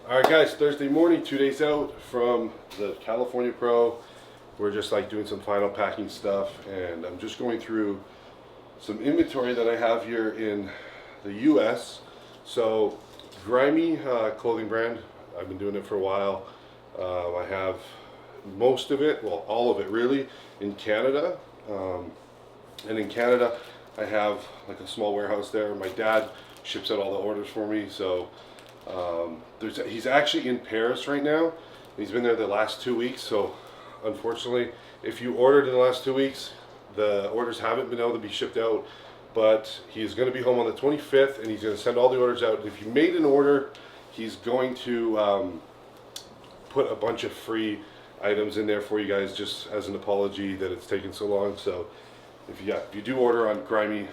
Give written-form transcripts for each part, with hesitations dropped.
Alright guys, Thursday morning, 2 days out from the California Pro. We're just like doing some final packing stuff, and I'm just going through some inventory that I have here in the US. So Grimy clothing brand, I've been doing it for a while. I have most of it, well all of it really, in Canada. And in Canada I have like a small warehouse there. My dad ships out all the orders for me, so he's actually in Paris right now. He's been there the last 2 weeks, so unfortunately if you ordered in the last 2 weeks, the orders haven't been able to be shipped out, but he's going to be home on the 25th and he's going to send all the orders out. And if you made an order, he's going to put a bunch of free items in there for you guys, just as an apology that it's taken so long. So if you do order on Grimy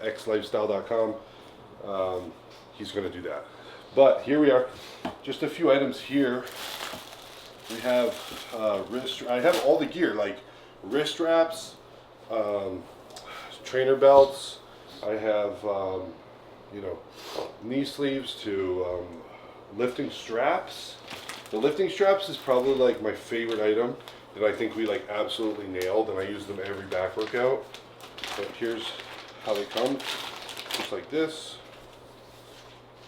xlifestyle.com, he's going to do that. But here we are, just a few items here. We have I have all the gear, like wrist wraps, trainer belts. I have knee sleeves to lifting straps. The lifting straps is probably like my favorite item that I think we like absolutely nailed, and I use them every back workout. But here's how they come, just like this.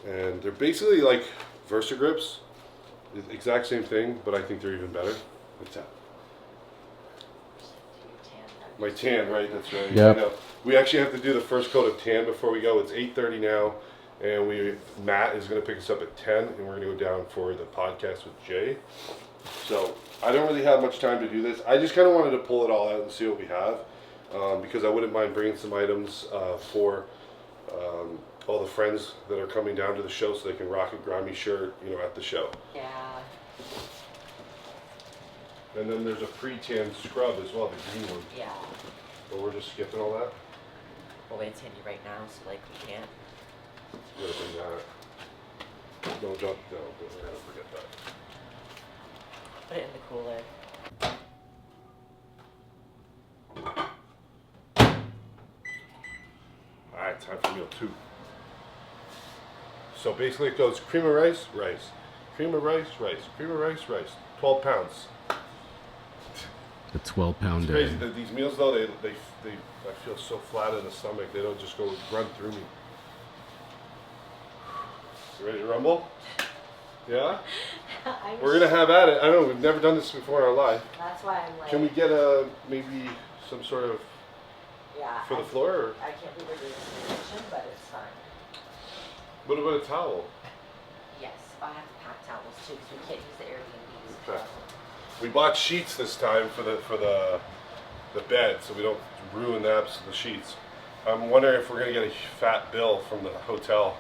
And they're basically like Versa grips, the exact same thing, but I think they're even better. What's that? My tan, right? That's right. Yep. We actually have to do the first coat of tan before we go. It's 8:30 now, and Matt is going to pick us up at 10, and we're going to go down for the podcast with Jay. So I don't really have much time to do this. I just kind of wanted to pull it all out and see what we have, because I wouldn't mind bringing some items for all the friends that are coming down to the show, so they can rock a Grimy shirt, at the show. Yeah. And then there's a pre-tan scrub as well, the green one. Yeah. But we're just skipping all that. Well, it's handy right now, so like we can't. You gotta bring that. Don't drop it down, but we're gonna forget that. Put it in the cooler. Alright, time for meal 2. So basically it goes cream of rice, rice. Cream of rice, rice. Cream of rice, rice. 12 pounds. A 12-pound It's day. crazy that these meals though, I feel so flat in the stomach, they don't just go run through me. You ready to rumble? Yeah? We're gonna have at it. I don't know, we've never done this before in our life. That's why I'm like. Can we get maybe some sort of for the floor? Or? I can't believe we're doing this in the kitchen, but it's fine. What about a towel? Yes, I have to pack towels too, because we can't use the Airbnbs. Okay. We bought sheets this time for the bed, so we don't ruin the sheets. I'm wondering if we're gonna get a fat bill from the hotel.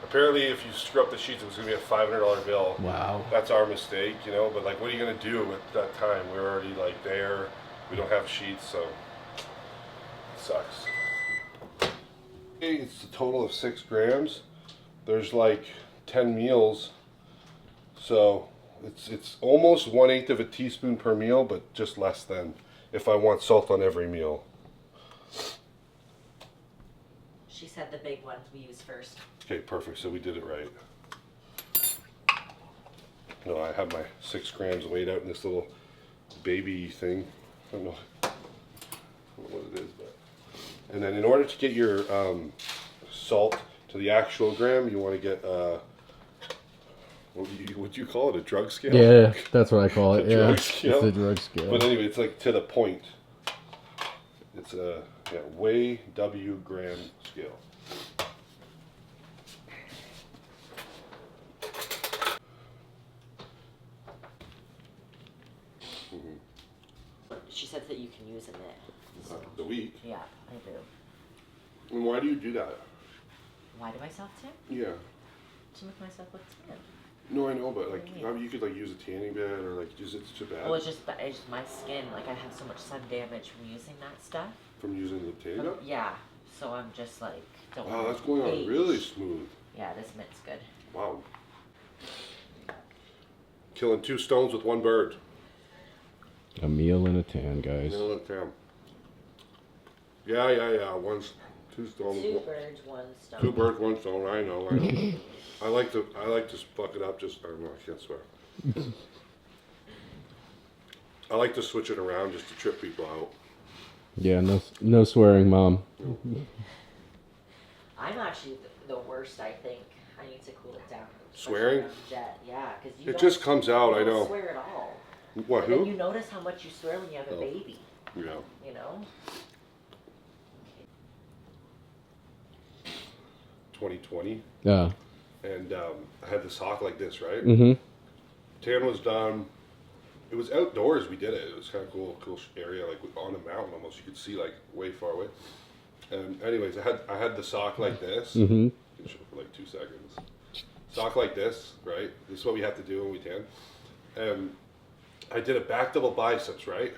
Apparently, if you screw up the sheets, it was gonna be a $500 bill. Wow. That's our mistake, But like, what are you gonna do at that time? We're already like there. We don't have sheets, so it sucks. Okay, it's a total of 6 grams. There's like 10 meals, so it's almost 1/8 of a teaspoon per meal, but just less than if I want salt on every meal. She said the big ones we use first. Okay, perfect. So we did it right. No, I have my 6 grams weighed out in this little baby thing. I don't know what it is, but. And then in order to get your salt to the actual gram, you want to get what do you call it? A drug scale? Yeah, that's what I call it. Yeah, drug scale. it's a drug scale. But anyway, it's like to the point. It's a weigh W gram scale. She said that you can use in it. So. The week. Yeah, I do. And why do you do that? Why do I self-tan? Yeah. To make myself look tan. No, I know, but like you could like use a tanning bed or like use it too bad. Well, it's just my skin. Like I have so much sun damage from using that stuff. From using the tanning bed? Yeah. So I'm just like, don't. Wow, that's going on really smooth. Yeah, this mint's good. Wow. Killing 2 stones with 1 bird. A meal and a tan, guys. Yeah. One's Two stones. Two birds, one stone. Two birds, one stone. I know. I like to fuck it up. Just I don't know. I can't swear. I like to switch it around just to trip people out. Yeah, no swearing, Mom. I'm actually the worst. I think I need to cool it down. Swearing? Jet. Yeah, because It just comes out. I you don't know. swear at all. What? And Who? then you notice how much you swear when you have a baby. Yeah. You know. 2020. Yeah. And I had this hawk like this, right? Mm-hmm. Tan was done. It was outdoors. We did it. It was kind of cool area, like on a mountain almost. You could see like way far away. And anyways, I had the sock like this. Mm-hmm. You can show for like 2 seconds. Sock like this, right? This is what we have to do when we tan. And I did a back double biceps, right?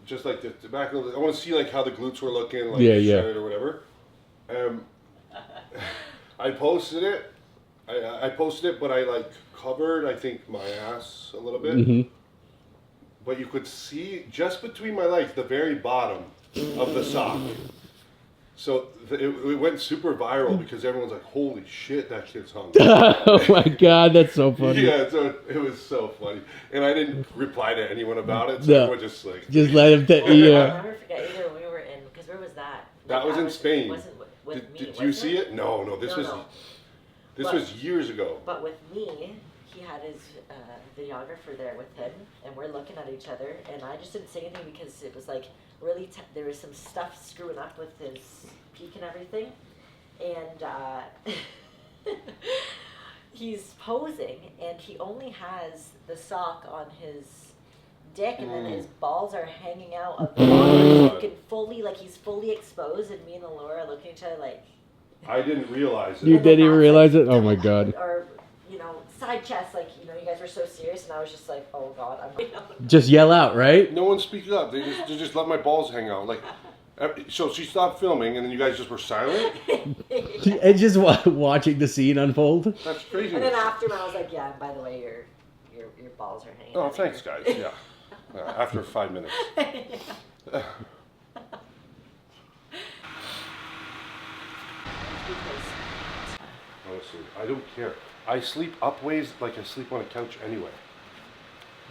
Just like the back. I want to see like how the glutes were looking, like shredded or whatever. I posted it. I posted it, but I like covered, I think, my ass a little bit. Mm-hmm. But you could see just between my legs, the very bottom of the sock. So it went super viral because everyone's like, "Holy shit, that kid's hungry!" Oh my God, that's so funny. Yeah, so it was so funny, and I didn't reply to anyone about it. So No. everyone just like Just let him. I'll Yeah. never forget either. We were in because where was that? That was in Spain. Wasn't with me. Did you see it? No. This No. was years ago. But with me, he had his videographer there with him, and we're looking at each other, and I just didn't say anything because it was like really there was some stuff screwing up with his peak and everything, and he's posing, and he only has the sock on his dick, and then his balls are hanging out of the bottom. You can fully he's fully exposed, and me and Laura look at each other like. I didn't realize it. You didn't even realize it? Oh my God. Or, side chest, you guys were so serious, and I was just like, oh God, I'm. Just yell out, right? No one speaks up. They just let my balls hang out. Like, so she stopped filming, and then you guys just were silent. And just watching the scene unfold. That's crazy. And then after, I was like, yeah. By the way, your balls are hanging. Oh, out thanks, here. guys. Yeah. After 5 minutes. Honestly, I don't care. I sleep up ways like I sleep on a couch anyway.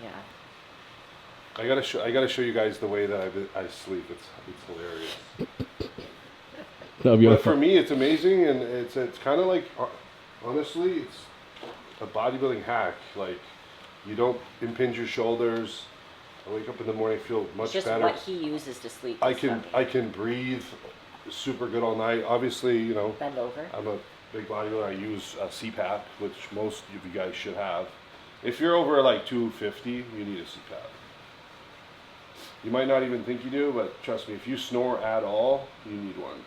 Yeah. I gotta show you guys the way that I sleep. It's hilarious. That'll be But for me, it's amazing, and it's kind of like, honestly, it's a bodybuilding hack. Like, you don't impinge your shoulders. I wake up in the morning, feel much It's just better. what he uses to sleep. I can breathe super good all night. Obviously, Bend over. I'm a big bodybuilder. I use a CPAP, which most of you guys should have. If you're over like 250, you need a CPAP. You might not even think you do, but trust me, if you snore at all, you need one.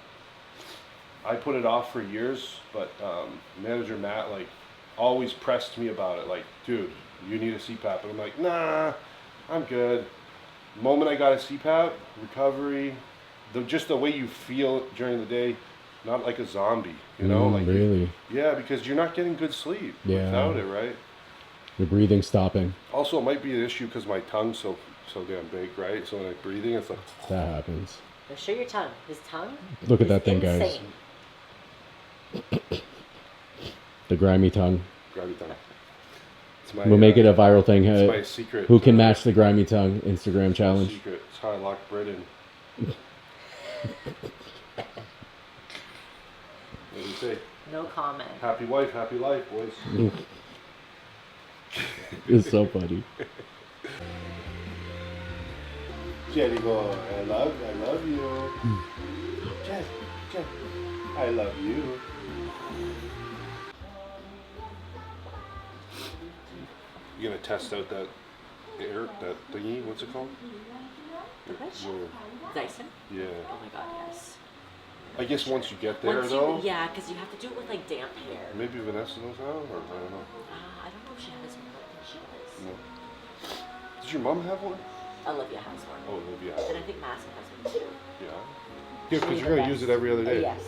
I put it off for years, but manager Matt always pressed me about it. Like, dude, you need a CPAP, and I'm like, nah, I'm good. The moment I got a CPAP, recovery, just the way you feel during the day, not like a zombie, Really? Yeah, because you're not getting good sleep without it, right? Your breathing stopping. Also, it might be an issue because my tongue's so damn big, right? So when I'm breathing, it's like... That happens. Now show your tongue. His tongue. Look at is that thing, guys. insane. The grimy tongue. Grimy tongue. It's my, We'll make it a viral thing. It's my secret. Who can match the grimy tongue Instagram challenge? Secret. It's how I lock Britain. What do you say? No comment. Happy wife, happy life, boys. It's so funny. Jenny boy, I love you. Jen, I love you. You gonna test out that thingy? What's it called? Which? Your- Dyson? Yeah. Oh my God, yes. I guess once you get there, Once though. yeah, because you have to do it with damp hair. Maybe Vanessa knows how, or I don't know. I don't know if she has one. I don't think she does. No. Does your mom have one? Olivia has one. Oh, Olivia. And I think Madison has one too. Yeah. Yeah, because you're gonna use it every other day. Yes.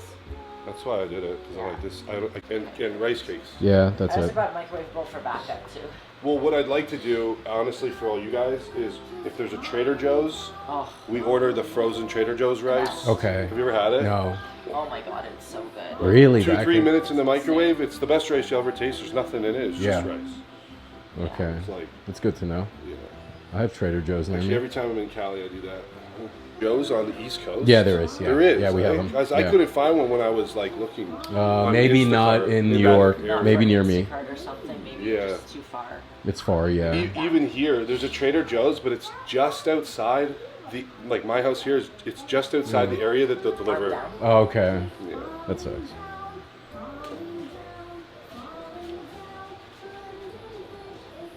That's why I did it, because I like this. And rice cakes. Yeah, that's I also it. brought a microwave bowl for backup too. Well, what I'd like to do, honestly, for all you guys, is if there's a Trader Joe's, Oh, we order the frozen Trader Joe's rice. Okay. Have you ever had it? No. oh my god, it's so good. Really? 2-3 minutes in the microwave. It's the best rice you'll ever taste. There's nothing in it. It's just Yeah. rice. Okay. It's like, That's good to know. yeah. I have Trader Joe's near Actually, me. every time I'm in Cali, I do that. Joe's on the East Coast. Yeah, there is. Yeah. There is. Yeah, we have right? them. 'Cause I Yeah. couldn't find one when I was like looking. on Maybe not Instacart in New that York. area. Maybe near me. Instacart or something, maybe Yeah. just too far. It's far, yeah. Even here, there's a Trader Joe's, but it's just outside the like my house here is. It's just outside the area that they'll deliver. Down. Oh, okay. Yeah. That sucks.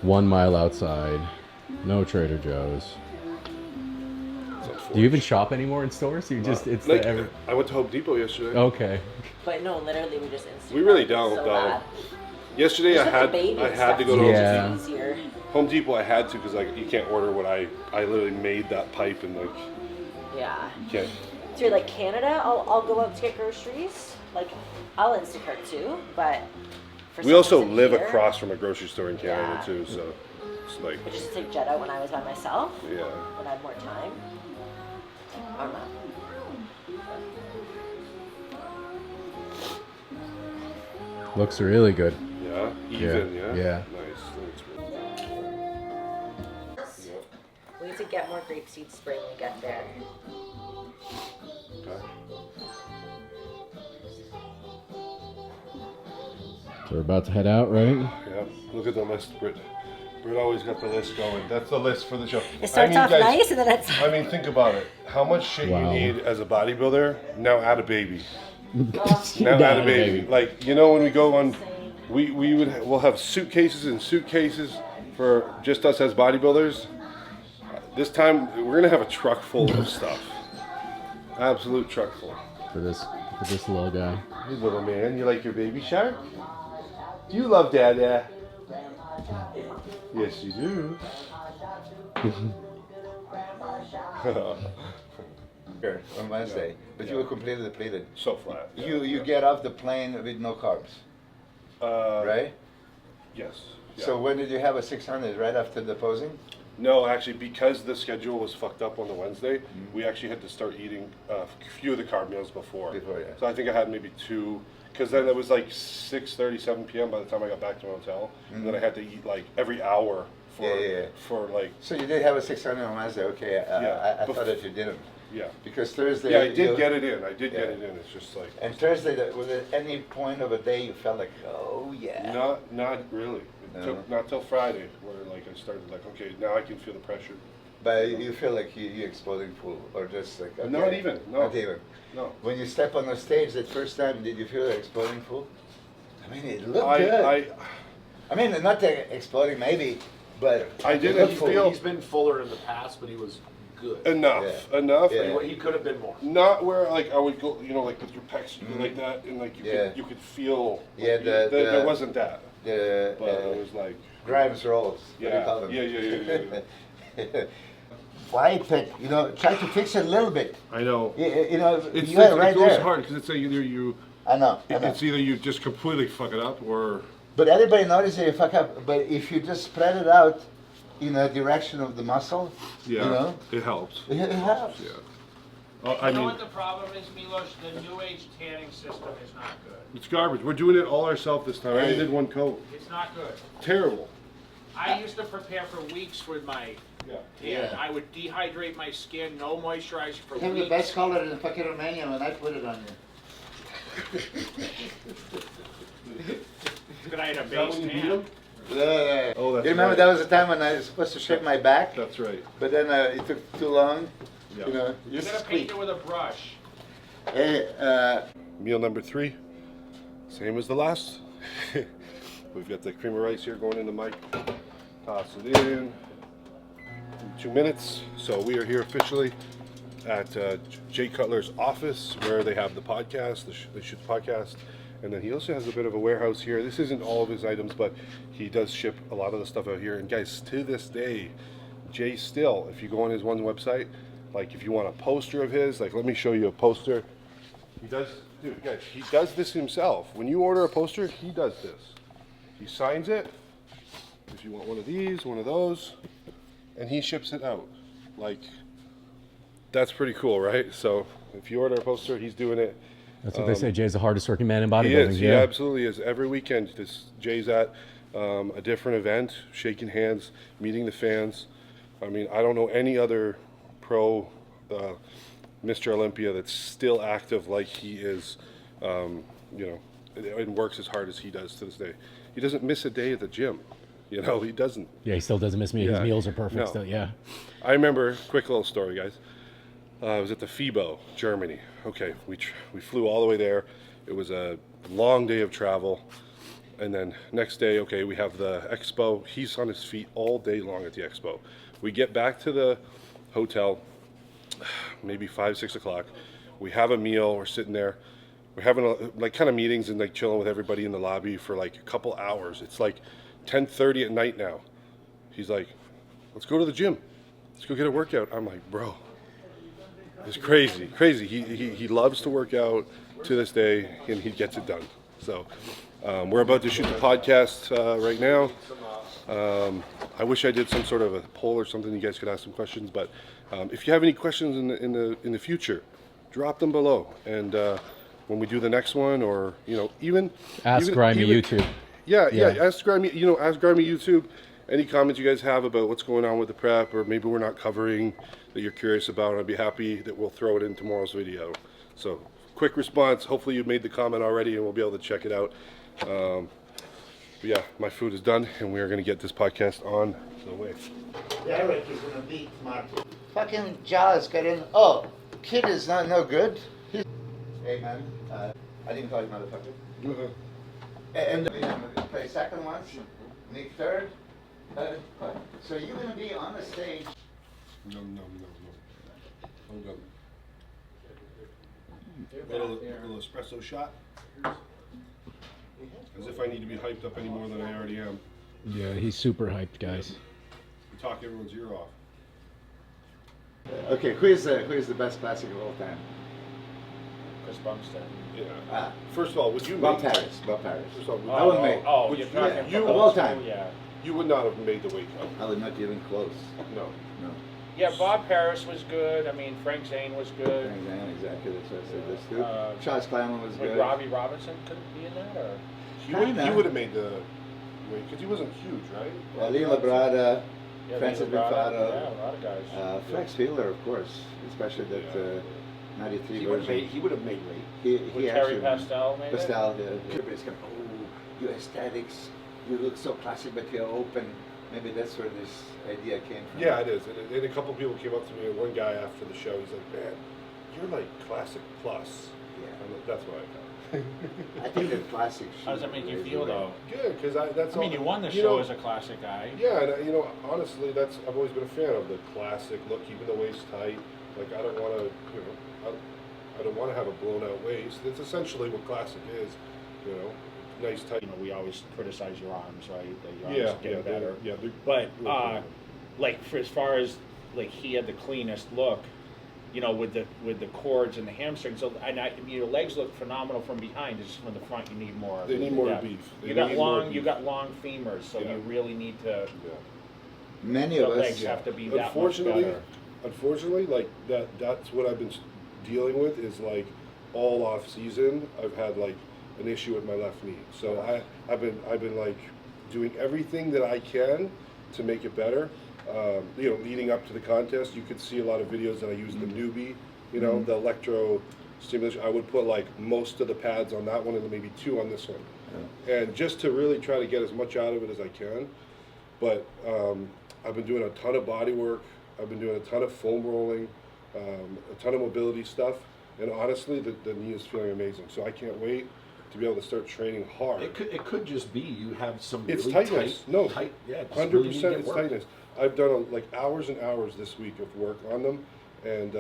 One mile outside. No Trader Joe's. Do you even shop anymore in stores? You just it's Like, the ever. I went to Home Depot yesterday. Okay. But no, literally we just Instacart. We really don't, so though. bad. Yesterday I Just with the had baby I and had to stuff, go to too, Yeah. it's easier. Home Depot. I had to because like you can't order what I literally made that pipe and like Yeah. you can't. So like Canada, I'll go out to get groceries. Like I'll Instacart too, but for We some also reason live here, across from a grocery store in Canada Yeah. too, so it's like I just take Jet out when I was by myself, yeah. when I had more time. Or not. Looks really good. Yeah, even, Yeah, yeah. yeah. Nice. Thanks, bro. Yeah. We need to get more grapeseed spray when we get there. Okay. So we're about to head out, right? Yeah. Look at the list, Britt. Britt always got the list going. That's the list for the show. It starts off guys, nice and then it's I mean, think about it. How much shit Wow. you need as a bodybuilder? Now add a baby. Now Not add a a baby. baby. Like, you know, when we go on, we'll have suitcases and suitcases for just us as bodybuilders. This time, we're gonna have a truck full of stuff. Absolute truck full. For this little guy. Hey, little man, you like your baby shark? Do you love Dada? Yes, you do. Here on Wednesday, but you were completely depleted. So flat. You get off the plane with no carbs, right? Yes. Yeah. So when did you have a 600? Right after the posing? No, actually, because the schedule was fucked up on the Wednesday, we actually had to start eating a few of the carb meals before. Before, yeah. So I think I had maybe 2, because then it was like 6:30, 7 p.m. by the time I got back to my hotel, and then I had to eat like every hour for Yeah. for like So you did have a 600 on Wednesday. Okay, Yeah. I thought that you didn't yeah. because Thursday. Yeah, I did you- get it in. I did get Yeah. it in. It's just like And Thursday, was at any point of a day you felt like, oh yeah. not really. It No. took not till Friday where like I started like, okay, now I can feel the pressure. But you feel like you're exploding full, or just like okay. Not even, no. Not even. No. When you step on the stage that first time, did you feel like exploding full? I mean, it looked good. I mean, not the exploding maybe, but I it didn't looked feel- full. He's been fuller in the past, but he was good. enough. Yeah. He could have been more. Not where like I would go, you know, like with your pecs, you go like that, and like Yeah. you could feel. Like, Yeah, there wasn't that, The but it was like. Grimes rolls. What do you Yeah, call them? yeah. Why pick? You know, try to fix it a little bit. I know. You know, It's, you had it it right goes there. hard because it's like either you, I know. it's either you just completely fuck it up or. But everybody notices you fuck up. But if you just spread it out in a direction of the muscle, Yeah, you know, it helps. it helps. Yeah. I I know mean, what the problem is, Milos? The new age tanning system is not good. it's garbage. We're doing it all ourselves this time. I only did one coat. It's not good. Terrible. I used to prepare for weeks with my Yeah. tan. Yeah. I would dehydrate my skin, no moisturizer for Have the weeks. best color in fucking Romania when I put it on you. But I had a Is that base when you beat tan. them? Yeah. Oh, that's You remember right. that was the time when I was supposed to shave my back, That's right. but then it took too long. Yeah. You know, You're just gonna paint squeak. it with a brush. Hey, Meal number 3, same as the last. We've got the cream of rice here going in the mic. Toss it in 2 minutes. So we are here officially at Jay Cutler's office where they have the podcast, they shoot the podcast. And then he also has a bit of a warehouse here. This isn't all of his items, but he does ship a lot of the stuff out here. And guys, to this day, Jay still, if you go on his one website, like if you want a poster of his, like let me show you a poster. He does Dude, guys, he does this himself. When you order a poster, he does this. He signs it. If you want one of these, one of those, and he ships it out. Like, that's pretty cool, right? So if you order a poster, he's doing it. That's what they say. Jay's the hardest working man in He bodybuilding. is. He absolutely is. Every weekend, Jay's at a different event, shaking hands, meeting the fans. I mean, I don't know any other pro Mr. Olympia that's still active like he is, you know, and works as hard as he does to this day. He doesn't miss a day at the gym. You know, he doesn't. Yeah, he still doesn't miss me. Yeah. His meals are perfect No. still, yeah. I remember, quick little story, guys. I was at the FIBO, Germany. Okay, we flew all the way there. It was a long day of travel. And then next day, okay, we have the expo. He's on his feet all day long at the expo. We get back to the hotel, maybe 5, 6 o'clock. We have a meal. We're sitting there. We're having like kind of meetings and like chilling with everybody in the lobby for like a couple hours. It's like 10:30 at night now. He's like, let's go to the gym. Let's go get a workout. I'm like, bro, it's crazy, crazy. He loves to work out to this day, and he gets it done. So we're about to shoot the podcast right now. I wish I did some sort of a poll or something. You guys could ask some questions, but if you have any questions in the future, drop them below. And when we do the next one, or you know, even Grimy YouTube. Yeah, ask Grimy. You know, ask Grimy YouTube. Any comments you guys have about what's going on with the prep, or maybe we're not covering that you're curious about, I'd be happy that we'll throw it in tomorrow's video. So, quick response. Hopefully you made the comment already and we'll be able to check it out. But yeah, my food is done and we are going to get this podcast on the way. Derek is gonna beat Martin. Fucking Jaws got in. Oh, kid is not no good. Hey man, I didn't call you motherfucker. And play second once, Nick third. So you're gonna be on the stage. No. Hold on. A little espresso shot. As if I need to be hyped up any more than I already am. Yeah, he's super hyped, guys. We talk everyone's ear off. Okay, who is the best classic of all time? Chris Bumstead. Yeah. First of all, would you Bob make Paris. Bob Paris. First of all, I would make. Oh, Would you're you- talking yeah, from you- old of all school, time. Yeah. you would not have made the weight cut. I would not even close. No. No. Yeah, Bob Harris was good. I mean, Frank Zane was good. Exactly. That's what I said. That's good. Uh, Charles Kleiman was Would good. Robbie Robinson could be in that, or? He would have made the weight because he wasn't huge, right? Lee Labrada, Yeah, Francis Leo Brada, Bufado, yeah, a lot of guys. Flex Fielder, of course, especially that 93 He would version. have made weight. He Would Terry Pastel maybe? Pastel, yeah. Everybody's going, oh, your aesthetics, you look so classic, but you're open. Maybe that's where this idea came from. Yeah, it is. And a couple people came up to me, and one guy after the show, he's like, man, you're like classic plus. Yeah. I'm like, that's what I thought. I think that classic. How does that make you feel, though? Good, because that's I mean, all, you won the you show know, as a classic guy. Yeah, and you know, honestly, I've always been a fan of the classic look, keeping the waist tight. Like, I don't want to, you know, I don't want to have a blown out waist. That's essentially what classic is, you know, nice tight. You know, we always criticize your arms, right? That your arms Yeah, get better. they're But really like for as far as like he had the cleanest look, you know, with the cords and the hamstrings. So your legs look phenomenal from behind. It's just from the front you need more. They need more depth. beef. They You got need more long. You beef. got long femurs, so Yeah. you really need to. Yeah. Many The of us. legs have to be that much Unfortunately, better. like that's what I've been dealing with is like all off season. I've had like an issue with my left knee, so I've been like doing everything that I can to make it better. You know, leading up to the contest, you could see a lot of videos that I used the newbie, you know, the electro stimulation. I would put like most of the pads on that one and then maybe 2 on this one, and just to really try to get as much out of it as I can. But I've been doing a ton of body work. I've been doing a ton of foam rolling, a ton of mobility stuff, and honestly, the knee is feeling amazing. So I can't wait to be able to start training hard. It could just be you have some It's really tightness. tight, No, tight, yeah, just 100% really need to get it's work. tightness. I've done like hours and hours this week of work on them, and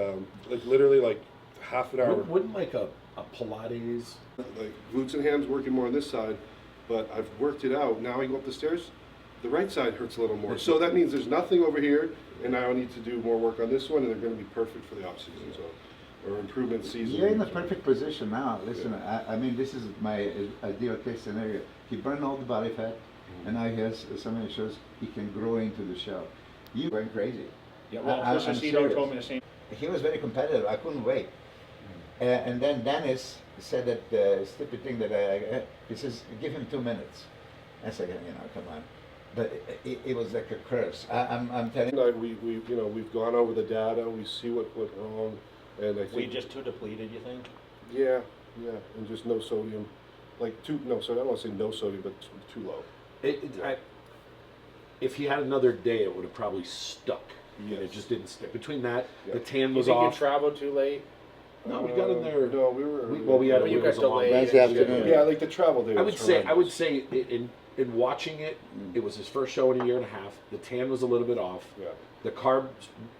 like literally like half an hour. Wouldn't like a Pilates? Like glutes and hams working more on this side, but I've worked it out. Now I go up the stairs, the right side hurts a little more. So that means there's nothing over here, and now I need to do more work on this one, and they're going to be perfect for the off season. So or improvement season. You're in the perfect position now. Listen, I mean, this is my ideal case scenario. He burned all the body fat, and now he has so many shows, he can grow into the show. You went crazy. Yeah, well, I'm Chris Aceto serious. told me the same. He was very competitive. I couldn't wait. And then Dennis said that stupid thing that he says, give him 2 minutes. I said, you know, come on. But it was like a curse. I'm telling you. We've gone over the data. We see what went wrong, and I think We just too depleted, you think? yeah, and just no sodium, like I don't want to say no sodium, but too low. If he had another day, it would have probably stuck. Yes. It just didn't stick. Between that, Yeah. the tan You was think you off. traveled too late? No, we got in there. No, we were. Well, we had Well, you it got was a long delayed. Wednesday and shit. afternoon. Yeah, like the travel day. I was would horrendous. say in watching it, it was his first show in a year and a half. The tan was a little bit off. Yeah. The carbs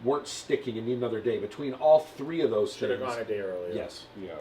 weren't sticking. You need another day. Between all three of those Should have things, gone a day earlier. yes. Yeah.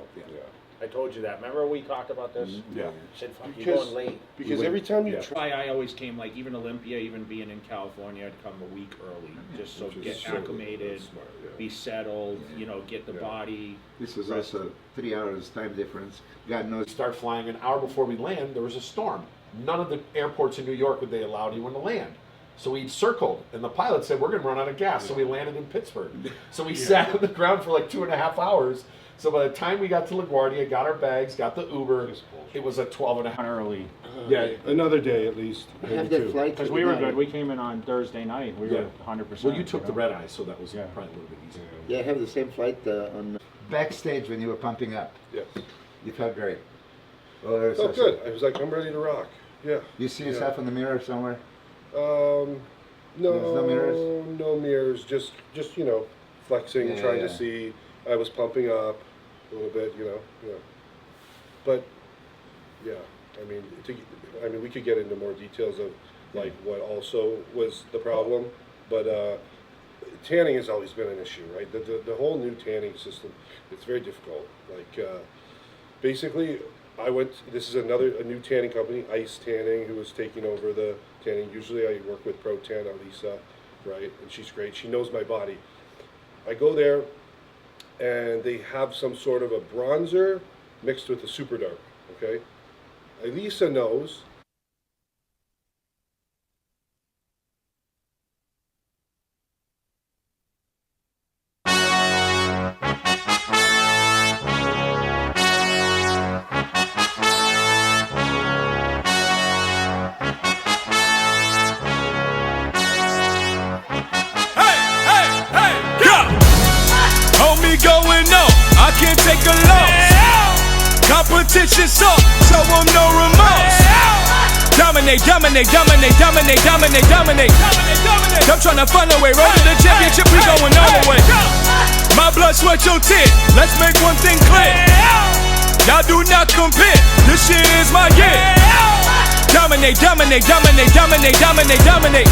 I told you that. Remember we talked about this? Yeah. I said, fuck, you're Because going late. because every time you Yeah. try, Why I always came, like, even Olympia, even being in California, I'd come a week early, just so Which is get so- acclimated, that's smart, yeah. be settled, you know, get the Yeah. body. This was also 3 hours time difference. God knows. We start flying an hour before we land. There was a storm. None of the airports in New York would they allow anyone to land. So we circled, and the pilot said, "We're going to run out of gas." So we landed in Pittsburgh. So we sat on the ground for like 2.5 hours. So by the time we got to LaGuardia, got our bags, got the Uber, it was a 12.5 Early. Yeah. another day at least. I maybe have that two. flight. Because we were good. We came in on Thursday night. We Yeah. were 100%. Well, you took the red eye, so that was Yeah. probably a little bit easier. Yeah, I have the same flight on backstage when you were pumping up. Yes. You felt great. Oh, there's Felt good. I was like, I'm ready to rock. Yeah. You see yourself in the mirror somewhere? No, There's no mirrors? no mirrors. Just flexing, Yeah, trying yeah. to see. I was pumping up a little bit, yeah. But yeah, I mean, we could get into more details of like what also was the problem, but tanning has always been an issue, right? The whole new tanning system, it's very difficult. Like basically, this is a new tanning company, Ice Tanning, who is taking over the tanning. Usually I work with Pro Tan, Alisa, right? And she's great. She knows my body. I go there, and they have some sort of a bronzer mixed with a super dark, okay? Alisa knows. Homie going on, I can't take a loss. Competition suck, show 'em no remorse. Dominate, dominate, dominate, dominate, dominate, dominate. I'm tryna find a way, road to the championship, we going all the way. My blood, sweat, your tears, let's make one thing clear. Y'all do not compare, this shit is my year. Dominate, dominate, dominate, dominate, dominate, dominate.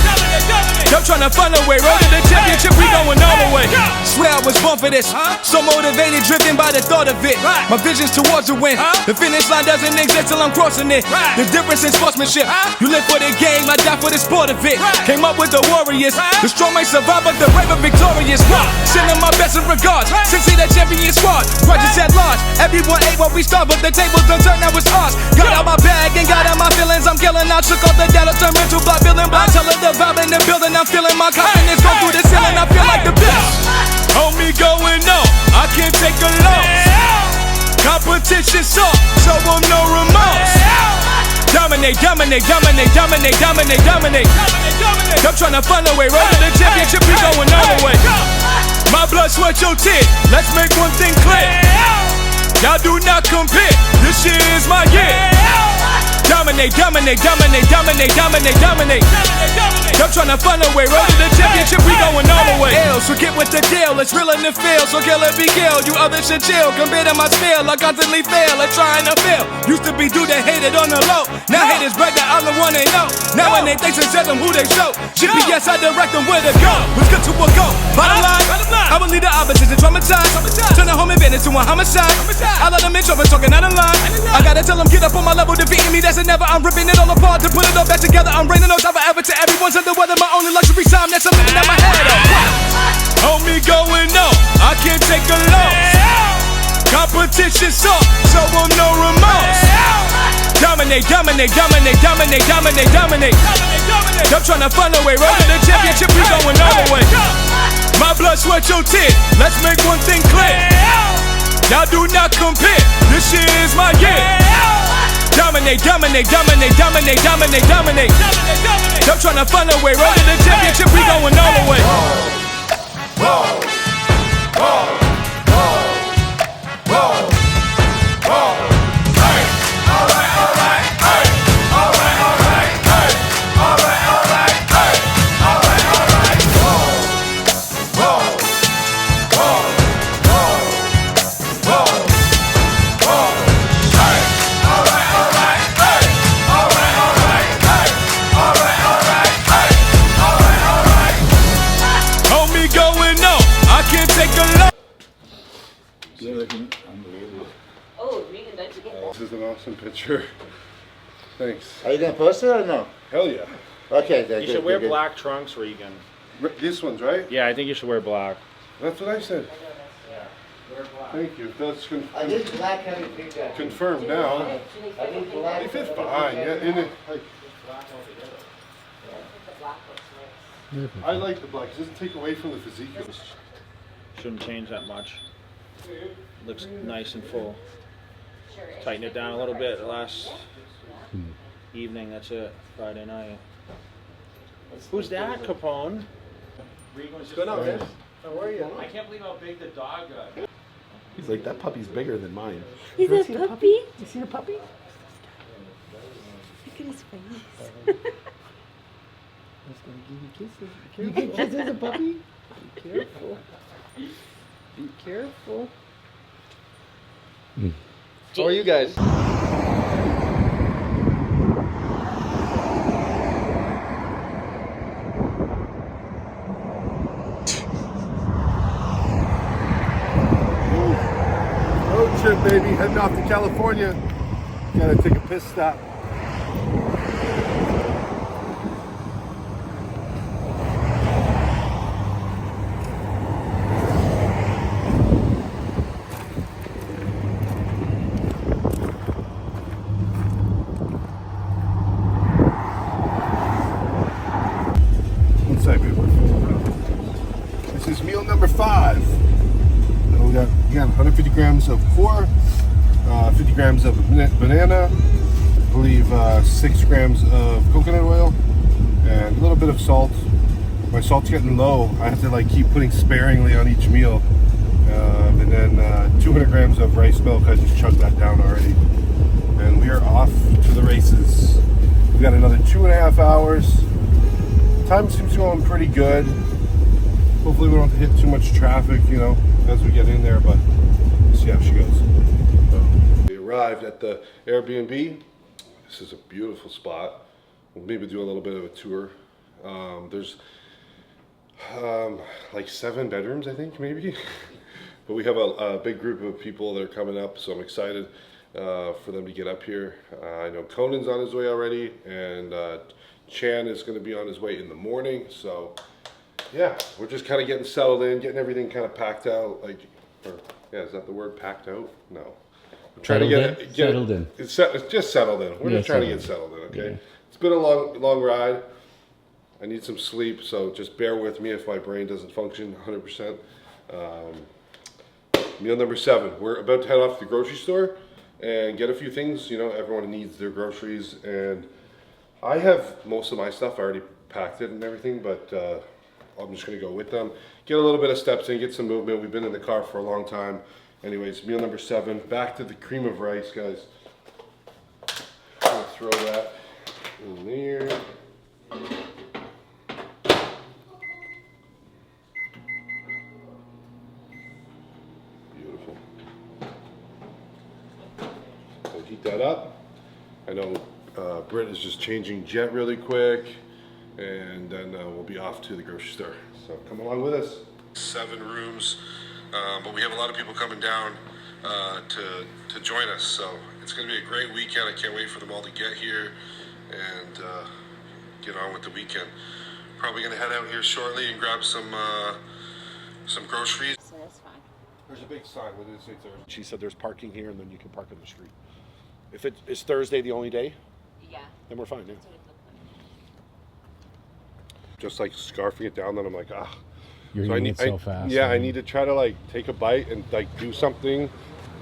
I'm tryna find a way, road to the championship, we going all the way. Swear I was born for this, so motivated, driven by the thought of it. My vision's towards the win, the finish line doesn't exist till I'm crossing it. The difference in sportsmanship, you live for the game, I die for the sport of it. Came up with the warriors, the strong may survive, but the brave are victorious. Sending my best of regards, since he the champion squad, grudges at large. Everyone ate what we starved, but the tables done turned, now it's ours. Got out my bag and got out my feelings, I'm killing out, shook off the data, turned into block building block. Tell her the vibe in the building, I'm feeling my confidence go through the ceiling, I feel like the best. Homie going on, I can't take a loss. Competition suck, show 'em no remorse. Dominate, dominate, dominate, dominate, dominate, dominate. I'm tryna find a way, road to the championship, we going all the way. My blood, sweat, your tears, let's make one thing clear. Y'all do not compare, this shit is my year. Dominate, dominate, dominate, dominate, dominate, dominate. I'm tryna find a way, road to the championship, we going all the way. So get with the deal, it's real in the field, so kill it, be killed. You others should chill, compared to my skill, I constantly fail at trying to fail. Used to be dude that hated on the low, now haters brag that I'm the one they know. Now when they think and tell them who they show, GPS I direct them where to go. Let's get to a go. Bottom line, I will lead the opposites and traumatize. Turn a home advantage to a homicide. I let them in trouble, talking out of line. I gotta tell them get up on my level, defeating me, that's a never. I'm ripping it all apart to put it all back together. I'm raining on top of ever to everyone's under weather. My only luxury time, that's I'm living at my head up. Homie going on, I can't take a loss. Competition suck, show them no remorse. Dominate, dominate, dominate, dominate, dominate, dominate. I'm tryna find a way, road to the championship, we going all the way. My blood, sweat, your tears, let's make one thing clear. Y'all do not compare, this shit is my year. Dominate, dominate, dominate, dominate, dominate, dominate. I'm tryna find a way, road to the championship, we going all the way. Oh, Regan, don't forget that. This is an awesome picture. Thanks. Are you gonna post it or no? Hell yeah. Okay, then. You should wear black trunks, Regan. This one's right? Yeah, I think you should wear black. That's what I said. Yeah, wear black. Thank you. That's I did black heavy picture. confirmed now. I did black. They fit fine. Yeah, in it, like, I like the black. It doesn't take away from the physique. Shouldn't change that much. Looks nice and full. Tighten it down a little bit. Last evening, that's it. Friday night. Who's that, Capone? What's going on, man? How are you? I can't believe how big the dog got. He's like, that puppy's bigger than mine. He's a puppy. You seen a puppy? Look at his face. He's gonna give you kisses. You get kisses as a puppy? Be careful. Be careful. How are you guys? Road trip, baby. Heading off to California. Gotta take a piss stop. One second. This is meal number 5. We got, again, 150 grams of core, 50 grams of banana, I believe 6 grams of coconut oil, and a little bit of salt. My salt's getting low. I have to like keep putting sparingly on each meal. And then 200 grams of rice milk. I just chugged that down already. And we are off to the races. We got another 2.5 hours. Time seems going pretty good. Hopefully we don't hit too much traffic, you know, as we get in there, but we'll see how she goes. We arrived at the Airbnb. This is a beautiful spot. We'll maybe do a little bit of a tour. There's like 7 bedrooms, I think, maybe. But we have a big group of people that are coming up, so I'm excited for them to get up here. I know Conan's on his way already, and Chan is going to be on his way in the morning, so yeah, we're just kind of getting settled in, getting everything kind of packed out, like, or, yeah, is that the word, packed out? No. We're trying to get settled in. It's just settled in. We're just trying to get settled in, okay? Yeah. It's been a long ride. I need some sleep, so just bear with me if my brain doesn't function 100%. Meal number 7. We're about to head off to the grocery store and get a few things. You know, everyone needs their groceries, and I have most of my stuff. I already packed it and everything, but I'm just going to go with them. Get a little bit of steps in, get some movement. We've been in the car for a long time. Anyways, meal number 7. Back to the cream of rice, guys. I'm going to throw that in there. Beautiful. So heat that up. I know Britt is just changing jet really quick, and then we'll be off to the grocery store. So come along with us. 7 rooms, but we have a lot of people coming down to join us. So it's going to be a great weekend. I can't wait for them all to get here and get on with the weekend. Probably going to head out here shortly and grab some groceries. So that's fine. There's a big sign. What did it say Thursday? She said there's parking here and then you can park on the street. If it is Thursday the only day, Yeah. then we're fine. Yeah. That's what it looked like. Just like scarfing it down, then I'm like, ah. You're So eating it so fast. Yeah, I man. need to try to like take a bite and like do something,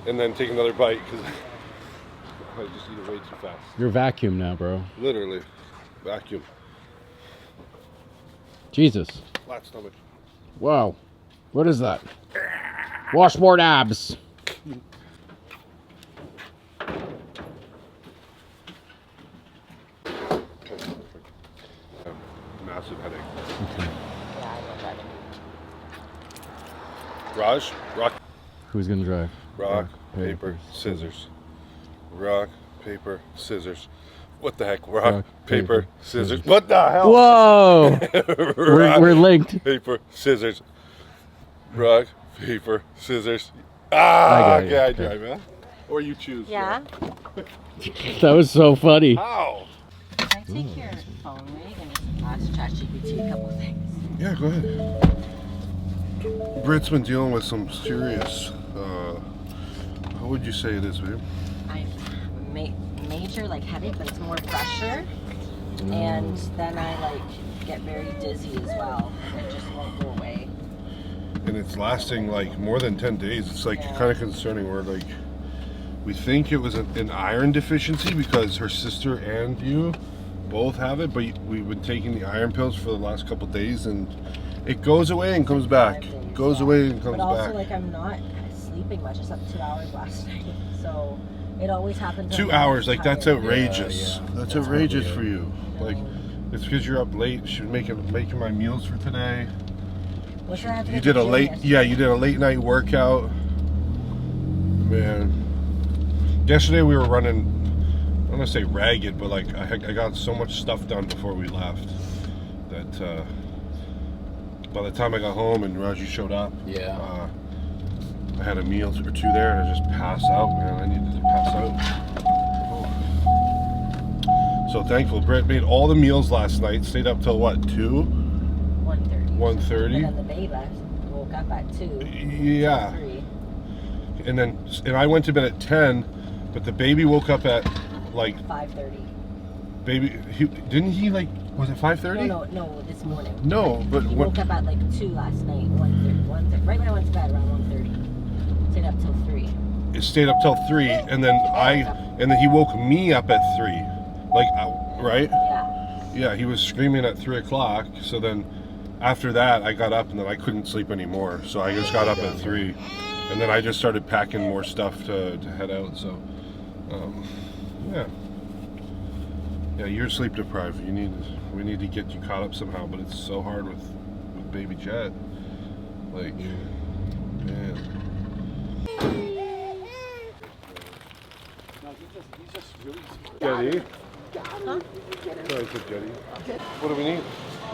and then take another bite because I just eat it way too fast. You're vacuum now, bro. Literally, vacuum. Jesus. Flat stomach. Wow. What is that? Washboard abs. Massive headache. Yeah, I love that. Raj, rock, Who's gonna drive? rock, paper, scissors. Rock, paper, scissors. What the heck? Rock, paper, scissors. What the hell? Whoa! Rock, we're linked. paper, scissors. Rock, paper, scissors. I Ah, got you. okay, I Okay. drive, man. Or you choose. Yeah. That was so funny. How? Can I take your phone rig and ask ChatGPT a couple things? Yeah, go ahead. Britt's been dealing with some serious, how would you say it is, babe? I'm major like headache, but it's more pressure. And then I like get very dizzy as well. And it just won't go away. And it's lasting like more than 10 days. It's like kind of concerning. We're like, we think it was an iron deficiency because her sister and you both have it, but we've been taking the iron pills for the last couple of days and it goes away and comes back. It goes away and comes But also back. like I'm not sleeping much. I slept 2 hours last night. So it always happens. 2 when I'm hours, like that's tired. outrageous. Yeah, That's that's outrageous probably for you. Like, it's because you're up late. She was making my meals for today. What's that? You did a late, yeah, you did a late night workout. Man, yesterday we were running, I don't want to say ragged, but like I got so much stuff done before we left that by the time I got home and Raji showed up, I had a meal or two there and I just passed out, man. I needed to pass out. Oh. So thankful. Britt made all the meals last night, stayed up till what, 2? 1:30. 1:30? And then the baby woke up at 2. Yeah. 3. And I went to bed at 10, but the baby woke up at like 5:30. didn't he like, was it 5:30? No, this morning. No, but He what? woke up at like 2 last night, 1:30. Right when I went to bed, around 1:30. Stayed up till 3. It stayed up till 3, and then he woke me up at 3, like right? Yeah. Yeah, he was screaming at 3 o'clock. So then, after that, I got up and then I couldn't sleep anymore. So I just got up at 3, and then I just started packing more stuff to head out. So, yeah, you're sleep deprived. We need to get you caught up somehow, but it's so hard with baby Jet. Like, man. Jetty? Huh? Sorry, I said Jetty. What do we need?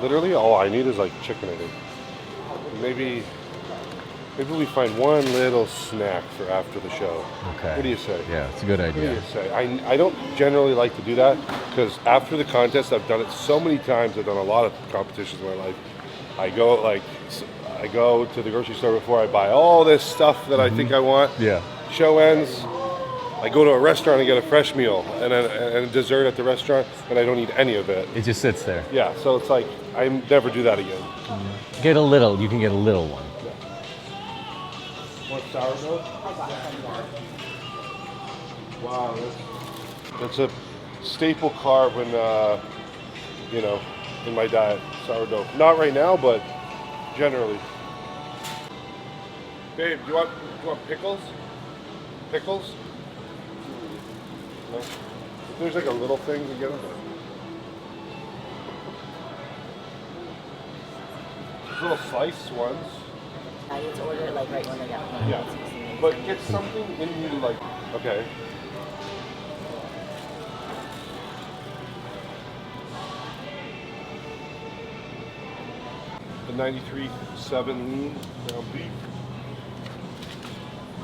Literally, all I need is like chicken, I think. Maybe we find one little snack for after the show. Okay. What do you say? Yeah, it's a good What do idea. you say? I don't generally like to do that because after the contest, I've done it so many times. I've done a lot of competitions in my life. I go to the grocery store before I buy all this stuff that I think I want. Yeah. Show ends. I go to a restaurant and get a fresh meal and a dessert at the restaurant, and I don't eat any of it. It just sits there. Yeah, so it's like I never do that again. Get a little. You can get a little one. Want sourdough? Wow, that's a staple carb in my diet. Sourdough. Not right now, but generally. Babe, do you want pickles? Pickles? No? If there's like a little thing to get them. Little slice ones. I need to order it like right when I get home. Yeah. But get something in you like, okay. The 93.7 lean ground beef.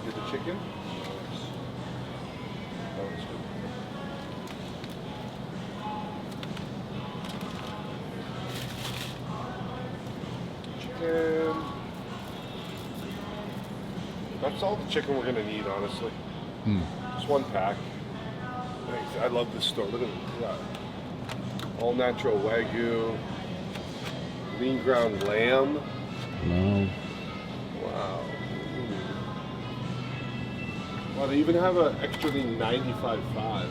Get the chicken. That was good. Chicken. That's all the chicken we're gonna need, honestly. Just one pack. Thanks. I love this store. Look at that. All natural Wagyu, lean ground lamb. No. Wow. Wow, they even have an extra lean 95.5.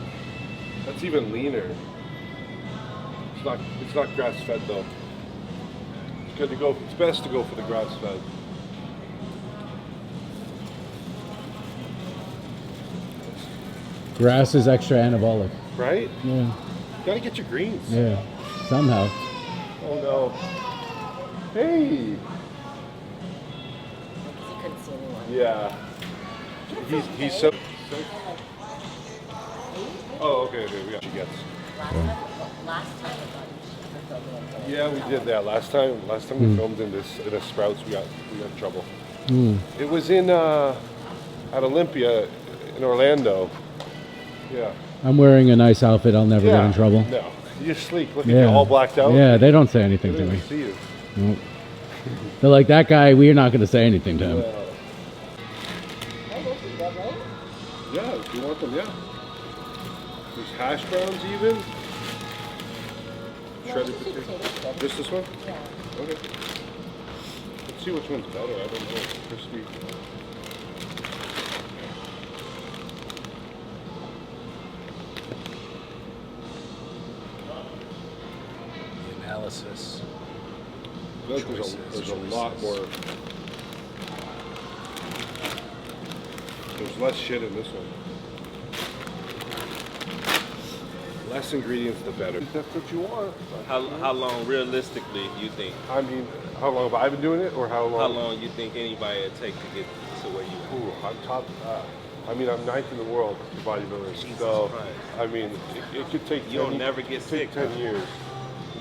That's even leaner. It's not grass fed though. It's good to go. It's best to go for the grass fed. Grass is extra anabolic. Right? Yeah. You gotta get your greens. Yeah. Somehow. Oh no. Hey. Because he couldn't see anyone. Yeah. He's so. Oh, okay. We got you gets. Last time I thought you filmed it. Yeah, we did that last time. Last time we filmed in a Sprouts, we got in trouble. It was in at Olympia in Orlando. Yeah. I'm wearing a nice outfit. I'll never get in trouble. No, you're sleek. Look at you, all blacked out. Yeah, they don't say They anything to didn't me. even see you. Nope. They're like, that guy, we're not going to say anything to him. Yeah, if you want them, yeah. There's hash browns even. Shredded potato. Just this one? Yeah. Okay. Let's see which one's better. I don't know. Crispy. Analysis. I feel like there's a lot more. There's less shit in this one. Less ingredients, the better. That's what you want. How long, realistically, you think? I mean, how long have I been doing it, or how long? How long you think anybody would take to get to where you are? Ooh, I'm top. I mean, I'm 9th in the world for bodybuilding. Jesus So, Christ. I mean, it could take. You don't never get sick. 10 years.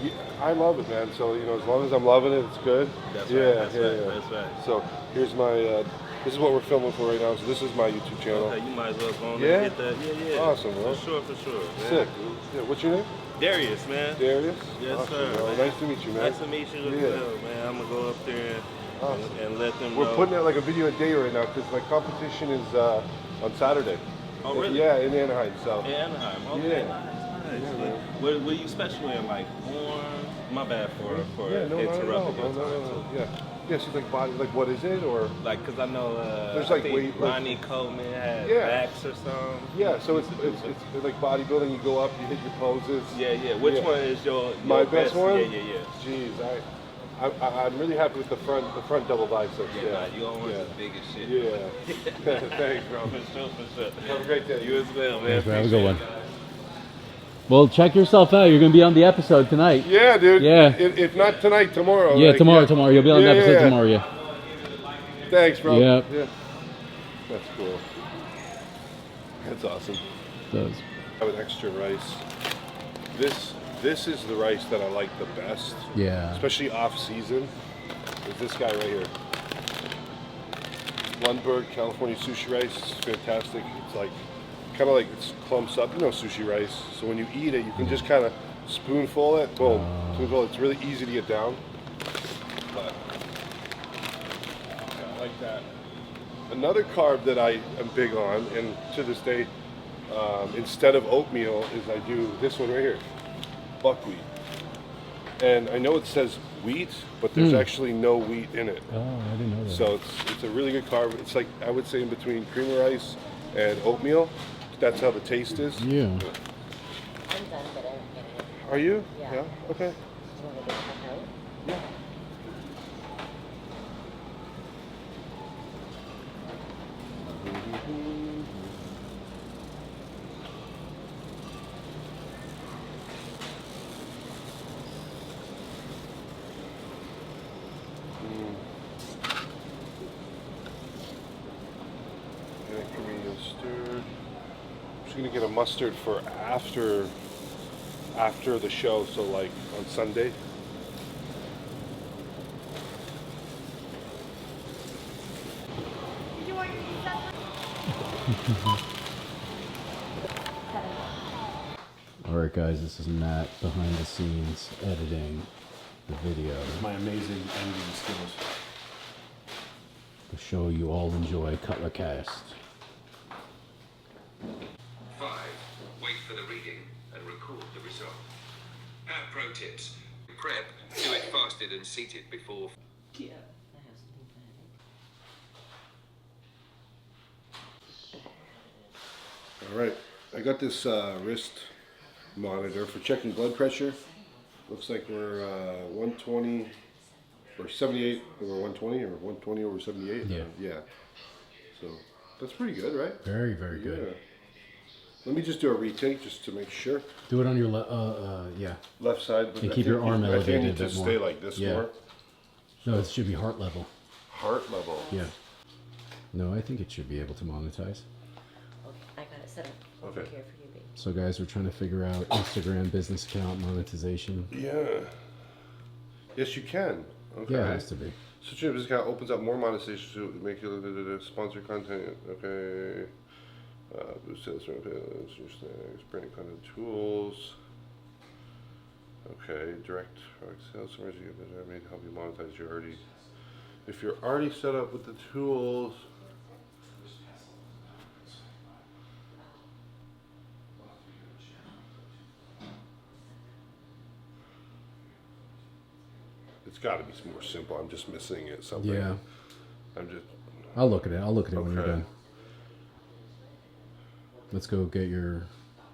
Yeah, I love it, man. So as long as I'm loving it, it's good. That's yeah, right. That's yeah, right. yeah. That's right. So here's my. This is what we're filming for right now. So this is my YouTube channel. Okay, you might as well go on Yeah? and hit that. Yeah. Awesome, bro. For sure, man. Sick. Yeah. What's your name? Darius, man. Darius. Yes, Awesome, sir. bro. Man. Nice to meet you, man. Nice to meet you as Yeah. well, man. I'm gonna go up there Awesome. and let them We're know. putting out like a video a day right now because my competition is on Saturday. Oh, really? Yeah, in Anaheim. So. In Anaheim. Okay. Yeah. Nice. Yeah, man. What are you special in? Like horn? My bad for Yeah, no, interrupting your no. time. too. Yeah. Yeah, so like body, like what is it, or? Like, cause I know There's I like think weight, like- Ronnie Coleman had Yeah. backs or something. Yeah, so it's like bodybuilding. You go up, you hit your poses. Yeah. Which Yeah. one is your My best one? Yeah. Jeez, I'm really happy with the front double biceps. Yeah, nah, you always yeah. as big as shit. Yeah. Thanks, bro. For sure. Have a great day. You as well, man. Have a good one. Well, check yourself out. You're going to be on the episode tonight. Yeah, dude. Yeah. If not tonight, tomorrow. Yeah, like, tomorrow. You'll be on the Yeah, episode yeah. tomorrow, yeah. Thanks, bro. Yep. Yeah. That's cool. That's awesome. Does. I have an extra rice. This is the rice that I like the best. Yeah. Especially off season. Is this guy right here. Lundberg California sushi rice. It's fantastic. It's like kind of like it's clumps up, sushi rice. So when you eat it, you can just kind of spoonful it. Boom. Spoonful. It's really easy to get down. But yeah, I like that. Another carb that I am big on, and to this day, instead of oatmeal, is I do this one right here, buckwheat. And I know it says wheat, but there's actually no wheat in it. Oh, I didn't know that. So it's a really good carb. It's like, I would say, in between cream of rice and oatmeal. That's how the taste is. Yeah. I'm done, but I don't get it. Are you? Yeah. Okay. Do you want me to get it out? Yeah. Stirred. I'm just gonna get a mustard for after the show, so like on Sunday. All right, guys, this is Matt behind the scenes editing the video. My amazing editing skills. The show you all enjoy, Cutler Cast. 5. Wait for the reading and record the result. Pro tips. Prep, do it fasted and seated before. Yeah. All right, I got this wrist monitor for checking blood pressure. Looks like we're 120 or 78 over 120 or 120 over 78. Yeah. Yeah. So that's pretty good, right? Very, very good. Yeah. Let me just do a retake just to make sure. Do it on your yeah. Left side. But And I keep think your arm I think I elevated need a to bit stay more. like this Yeah. more. No, it should be heart level. Heart level. Yeah. No, I think it should be able to monetize. Okay, I got it set up over Okay. here for you, babe. So guys, we're trying to figure out Instagram business account monetization. Yeah. Yes, you can. Okay. Yeah, it has to be. Such a business account opens up more monetization to make you sponsor content. Okay. Boost sales, branding content tools. Okay, direct sales, I mean, help you monetize. You already, if you're already set up with the tools. It's got to be more simple. I'm just missing it. Something. Yeah. I'm just. I'll look at it. I'll look at it when you're Okay. done. Let's go get your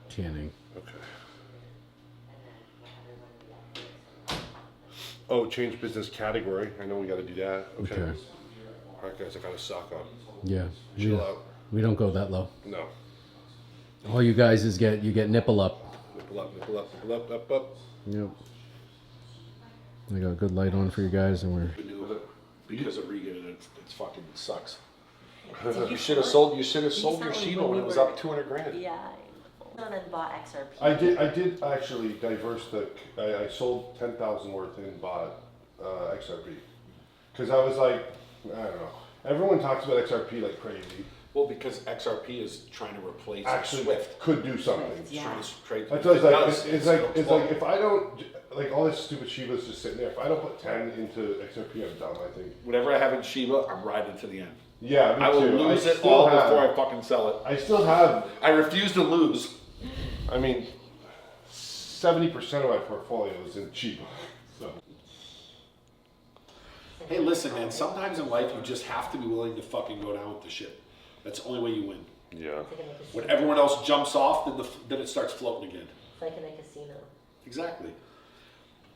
tanning. Okay. Oh, change business category. I know we got to do that. Okay. Okay. All right, guys, I got a sock on. Yeah. Chill out. We don't go that low. No. All you guys is get nipple up. Nipple up, nipple up, nipple up, up, up. Yep. I got a good light on for you guys, and we're. Because of Regan, it's fucking sucks. You should have sold your Shiba when it was up 200 grand. Yeah. And then bought XRP. I did actually diverse I sold 10,000 worth and bought XRP. Because I was like, I don't know. Everyone talks about XRP like crazy. Well, because XRP is trying to replace Actually, Swift. could do something. Yeah. Trying to trade. That's what I was like. It It's does. like if I don't like all this stupid Shiba's just sitting there. If I don't put 10 into XRP, I'm done. I think. Whatever I have in Shiba, I'm riding to the end. Yeah, me I will too. lose I it still all have- before I fucking sell it. I still have. I refuse to lose. I mean, 70% of my portfolio is in Shiba. So. Hey, listen, man. Sometimes in life, you just have to be willing to fucking go down with the shit. That's the only way you win. Yeah. When everyone else jumps off, then it starts floating again. It's like in a casino. Exactly.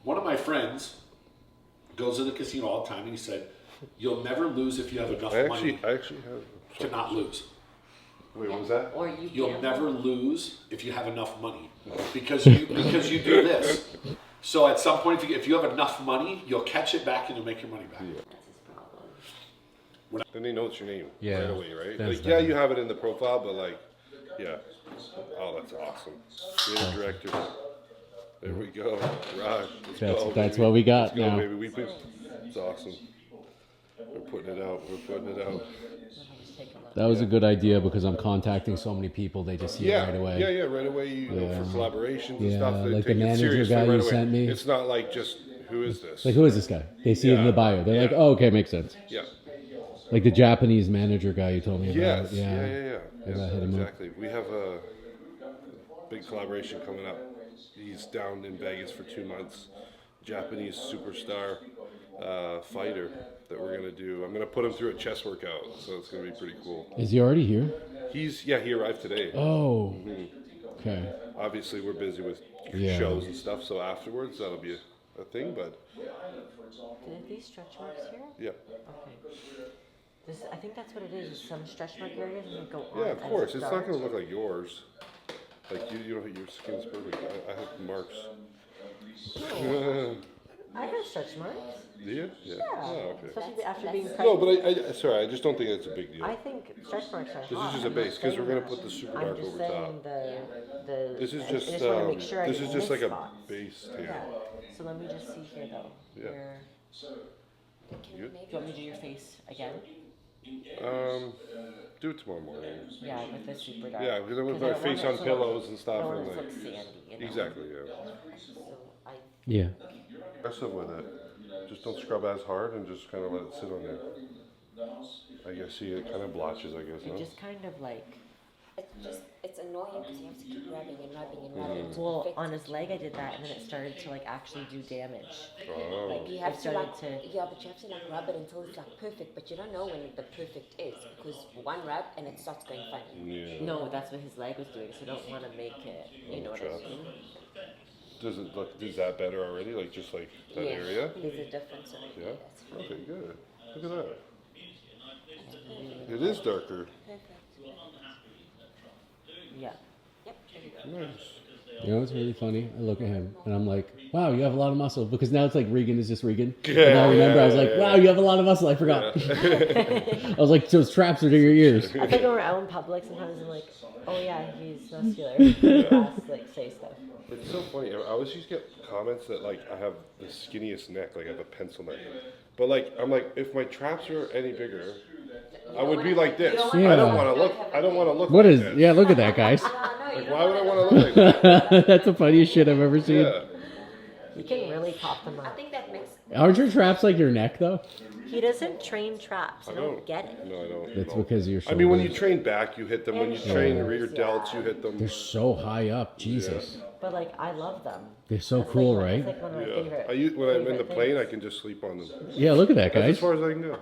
One of my friends goes to the casino all the time, and he said, "You'll never lose if you have enough money I actually have. to not lose. Wait, what was that? Or you You'll gamble. never lose if you have enough money, because you do this. So at some point, if you have enough money, you'll catch it back and you'll make your money back." That's his problem. Then they know it's your name Yeah. right away, right? That's Like, yeah, better. you have it in the profile, but like, yeah. Oh, that's awesome. Creative director. There we go. Raj, let's go. That's baby. what we got Let's go, now. baby. It's awesome. We're putting it out. We're putting it out. That was a good idea because I'm contacting so many people. They just see it right away. Yeah, right away. You know, Yeah. for collaborations and Yeah, stuff. They like the take it manager seriously guy right you away. sent me. It's not like just who is this? Like, who is this guy? They see it in Yeah. the bio. They're like, Yeah. oh, okay, makes sense. Yeah. Like the Japanese manager guy you told me about. Yes. Yeah. Yeah. I gotta hit him up. Exactly. We have a big collaboration coming up. He's down in Vegas for 2 months. Japanese superstar fighter that we're gonna do. I'm gonna put him through a chess workout, so it's gonna be pretty cool. Is he already here? He arrived today. Oh. Okay. Obviously, we're busy with Yeah. shows and stuff, so afterwards that'll be a thing. But Did these stretch marks here? yeah, Okay. I think that's what it is some stretch mark areas and they go on. yeah, of as course. it It's not darts. gonna look like yours. Like you know, your skin's perfect. I have marks. I have stretch marks. Do you? Yeah. Yeah. Oh, okay. Especially after being No, pregnant. but I just don't think it's a big deal. I think stretch marks are This is hot. just a I'm base not because we're saying gonna put the super I'm dark just over saying top. the This is I just just wanna make sure I this is didn't just like miss a spots. base tan. Yeah. So let me just see here though. Yeah. Where, Good. do you want me to do your face again? Do it tomorrow morning. Yeah, with the super dark. Yeah, because I want I my don't face want on it to pillows and I stuff, don't want and it to like look sandy, you know? exactly, yeah. So I Yeah. Aggressive with it. Just don't scrub as hard and just kind of let it sit on there. I guess see, it kind of blotches, I guess, It huh? just kind of like. It's annoying because you have to keep rubbing and rubbing and rubbing. to Well, perfect on it. his leg I did that, and then it started to like actually do damage. Oh. Like You it have to started like, to. yeah, but you have to like rub it until it's like perfect. But you don't know when the perfect is because one rub and it starts going funny. Yeah. No, that's what his leg was doing. So I don't want to make it. You know what I mean? Does it look, is that better already? Like just like that Yeah. area? There's a difference already. Yeah? That's fine. Okay, good. Look at that. It is darker. Perfect. Yeah. Yep. There you go. Nice. You know what's really funny? I look at him and I'm like, wow, you have a lot of muscle. Because now it's like Regan is just Regan. And I remember I was like, wow, you have a lot of muscle. I forgot. I was like, those straps are to your ears. I think when we're out in public, sometimes I'm like, oh yeah, he's muscular. Just, like say stuff. It's so funny. I always used to get comments that like I have the skinniest neck, like I have a pencil neck. But like I'm like, if my traps were any bigger, I would be like this. Yeah. I don't want to look. I don't want to look. What like is? this. Yeah, look at that, guys. Like, why would I want to look like that? That's the funniest shit I've ever seen. Yeah. You can really pop them I up. think that makes. Aren't your traps like your neck though? He doesn't train traps. I don't get it. No, I don't. That's no. because you're. I mean, when you train back, you hit them. When you train rear Yeah. delts, you hit them. They're so high up, Jesus. But like, I love them. They're so That's cool, like, right? That's like one of my Yeah. favorite. I use, when I'm in the favorite plane, I things. can just sleep on them. Yeah, look at that, That's as guys. far as I can go.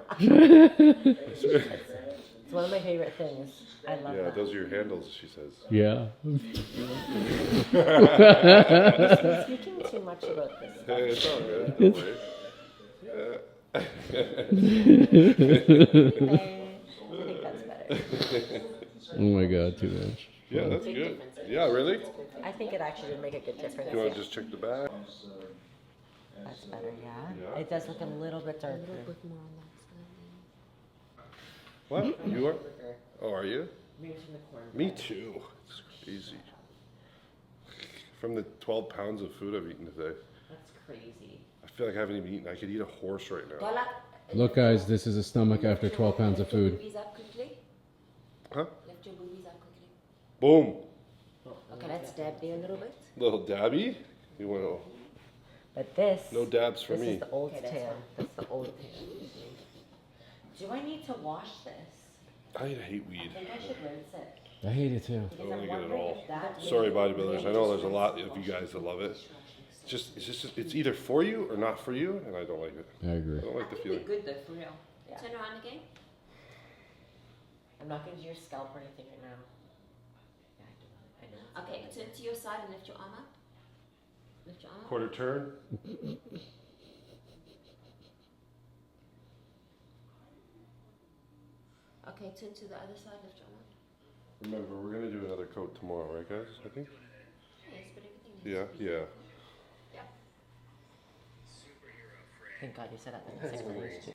It's one of my favorite things. I love Yeah, that. those are your handles, she says. Yeah. Speaking too much about this. Hey, it's all good. Don't worry. I think that's better. Oh my god, too much. Yeah, that's good. Yeah, really? I think it actually would make a good difference. You want to just check the back? That's better, yeah. Yeah. It does look a little bit darker. What? You are? Oh, are you? Maybe from the corner. Me too. It's crazy. From the 12 pounds of food I've eaten today, That's crazy. I feel like I haven't even eaten. I could eat a horse right now. Look, guys, this is a stomach after 12 pounds of food. Boobies up quickly. Huh? Lift your boobies up quickly. Boom. Okay, let's dab there a little bit. Little dabby. You want to? But this. No dabs for this me. is the old Okay, that's tan. fine. That's the old tan. Do I need to wash this? I hate weed. I think I should rinse it. I hate it too. I don't like it at wondering all. if that Sorry, maybe- bodybuilders. I know there's a lot of you guys that love it. It's either for you or not for you, and I don't like it. I agree. I don't like the I think feeling. we're good though, for real. Yeah. Turn around again. I'm not going to do your scalp or anything right now. Yeah, I know. Okay, turn to your side and lift your arm up. Lift your arm up. Quarter turn. Okay, turn to the other side, lift your arm up. Remember, we're gonna do another coat tomorrow, right, guys? I think. Yes, but everything needs Yeah, to be yeah. Yeah. Thank God you said that. Then 6 minutes too.